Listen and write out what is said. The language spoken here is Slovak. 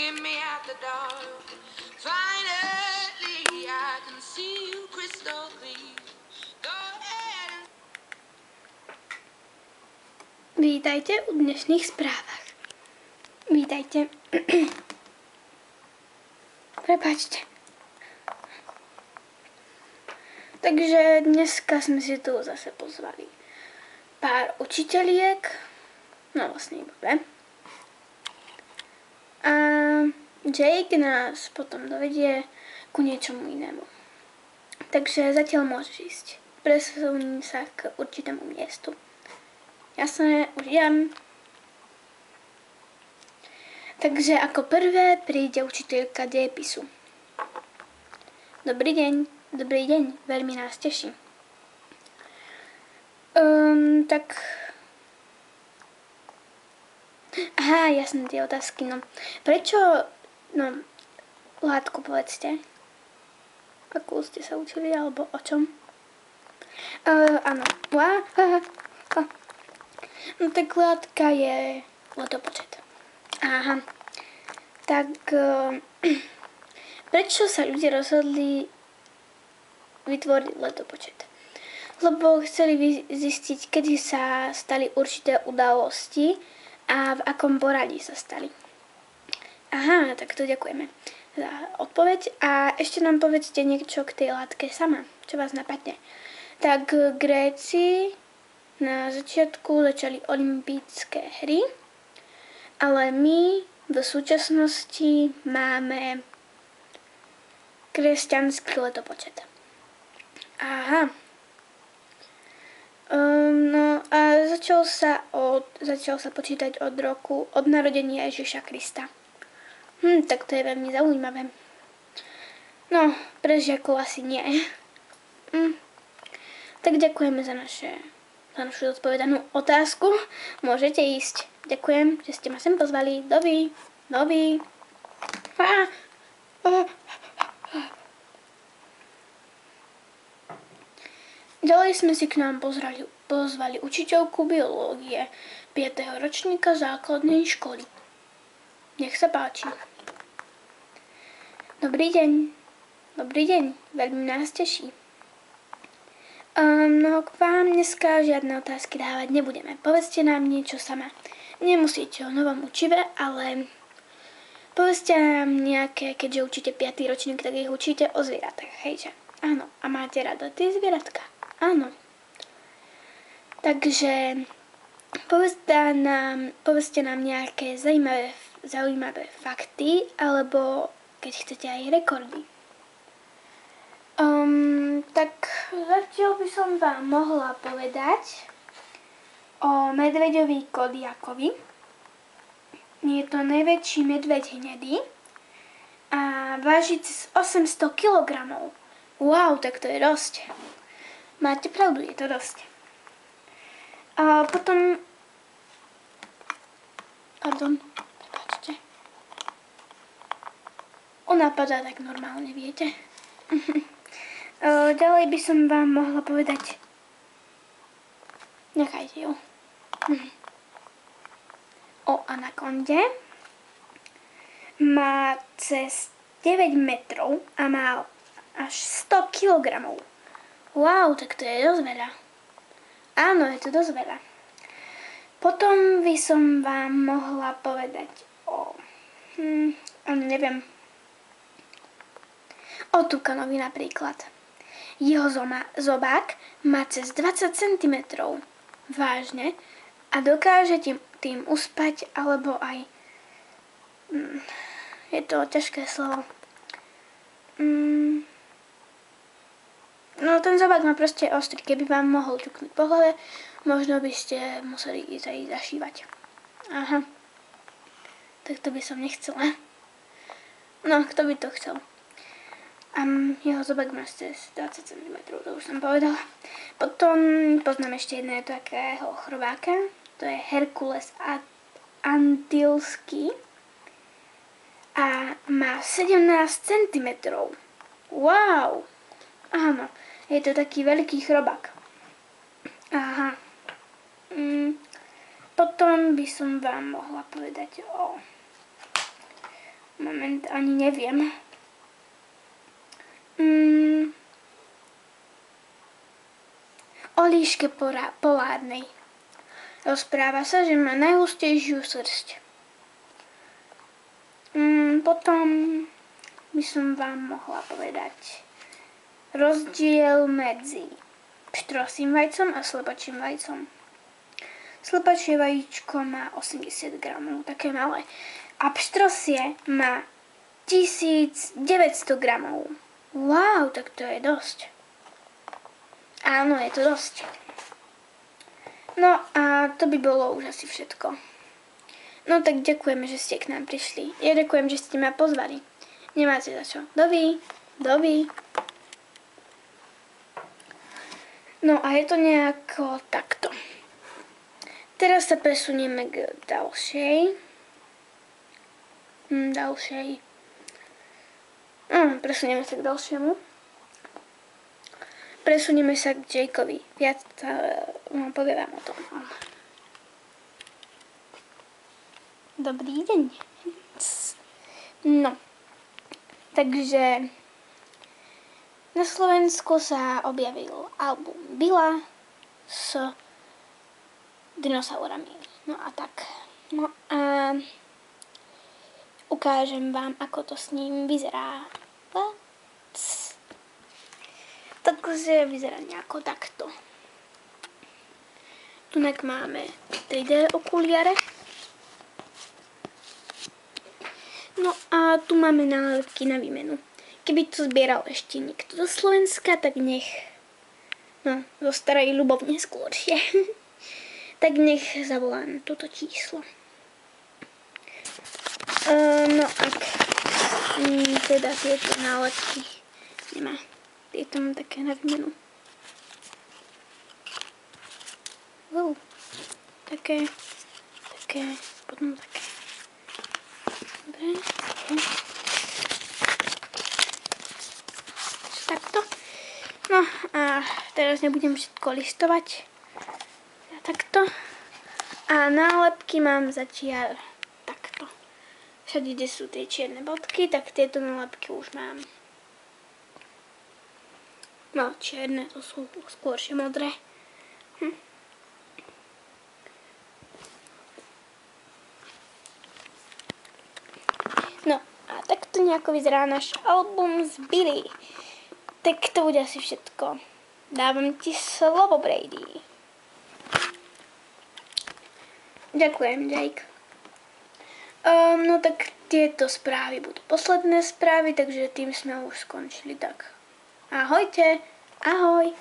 meet me at the door. Finally, I can see you crystal clear. Go ahead and... Vítajte u dnešných správach. Vítajte. Prepáčte. Takže dneska sme si tu zase pozvali pár učiteľiek. No vlastne iba dve. A Jake nás potom dovedie ku niečomu inému. Takže zatiaľ môžeš ísť. Presuň sa k určitému miestu. Jasné, už idem. Takže ako prvé príde učiteľka dejepisu. Dobrý deň, veľmi nás teší. Tak... Aha, jasné, tie otázky, no. Prečo, látku povedzte. Akú ste sa učili, alebo o čom? Áno. No tak látka je letopočet. Aha. Tak, prečo sa ľudia rozhodli vytvoriť letopočet? Lebo chceli zistiť, kedy sa stali určité udalosti, a v akom poradí sa stali. Aha, tak to ďakujeme za odpoveď. A ešte nám povedzte niečo k tej látke sama. Čo vás napadne? Tak Gréci na začiatku začali olympijské hry, ale my v súčasnosti máme kresťanský letopočet. Aha. No a začal sa počítať od narodenia Ježiša Krista. Tak to je veľmi zaujímavé. No, pre žiakov asi nie. Tak ďakujeme za našu odpovedanú otázku. Môžete ísť. Ďakujem, že ste ma sem pozvali. Dovi. Ďalej sme si k nám pozvali učiteľku biológie 5. ročníka základnej školy. Nech sa páči. Dobrý deň, veľmi nás teší. No k vám dneska žiadne otázky dávať nebudeme. Povedzte nám niečo sama. Nemusíte o novom učive, ale povedzte nám nejaké, keďže učíte 5. ročník, tak ich učíte o zvieratách, hejže. Áno, a máte rada tie zvieratka? Áno. Takže povedzte nám nejaké zaujímavé fakty, alebo keď chcete aj rekordy. Tak zatiaľ by som vám mohla povedať o medveďovi Kodiakovi. Je to najväčší medveď hnedý a váži cez 800 kg. Wow, tak to je dosť. Máte pravdu, je to dosť. A potom... prepáčte. Ona padá tak normálne, viete. Ďalej by som vám mohla povedať... Nechajte ju. O anakonde. Má cez 9 metrov a má až 100 kg. Wow, tak to je dosť veľa. Áno, je to dosť veľa. Potom by som vám mohla povedať neviem. O tukanovi napríklad. Jeho zobák má cez 20 cm. Vážne. A dokáže tým uspať, alebo aj... je to ťažké slovo. No ten zobák má proste ostrý. Keby vám mohol ťuknúť po hlave, možno by ste museli ísť aj zašívať. Aha. Tak to by som nechcela. No, kto by to chcel? Jeho zobák má cez 20 cm, to už som povedala. Potom poznám ešte jedného takého chrobáka. To je Herkules antilský. A má 17 cm. Wow! Áno, je to taký veľký chrobák. Aha. Potom by som vám mohla povedať Moment ani neviem. O líške polárnej. Rozpráva sa, že má najhustejšiu srst. Potom by som vám mohla povedať rozdiel medzi pštrosím vajcom a slepačím vajcom. Slepačie vajíčko má 80 gramov, také malé. A pštrosie má 1900 gramov. Wow, tak to je dosť. Áno, je to dosť. No a to by bolo už asi všetko. No tak ďakujeme, že ste k nám prišli. Ja ďakujem, že ste ma pozvali. Nemáte za čo. Dovi. No a je to nejako takto. Teraz sa presunieme k ďalšej. Presunieme sa k ďalšiemu. Presunieme sa k Jakeovi. Viac poviem vám o tom. Dobrý deň. No, takže na Slovensku sa objavil album Billa s dinosaurami. No a tak. No a ukážem vám, ako to s ním vyzerá. Takže vyzerá nejako takto. Tunak máme 3D okuliare. No a tu máme nálepky na výmenu. Keby to zbieral ešte niekto zo Slovenska, tak nech zostarajú ľubovne skôršie. Tak nech zavolá na toto číslo. No ak teda tieto nálepky nemá. Tieto mám také na výmenu. Také, potom také. Dobre, takto. No a teraz nebudem všetko listovať. Takto. A nálepky mám zatiaľ takto. Všade, kde sú tie čierne bodky, tak tieto nálepky už mám. No, čierne, to sú skôršie modré. No, a takto nejako vyzerá náš album z Billy. Tak to bude asi všetko. Dávam ti slovo, Brady. Ďakujem, Jake. No tak tieto správy budú posledné správy, takže tým sme už skončili. Tak ahojte, ahoj.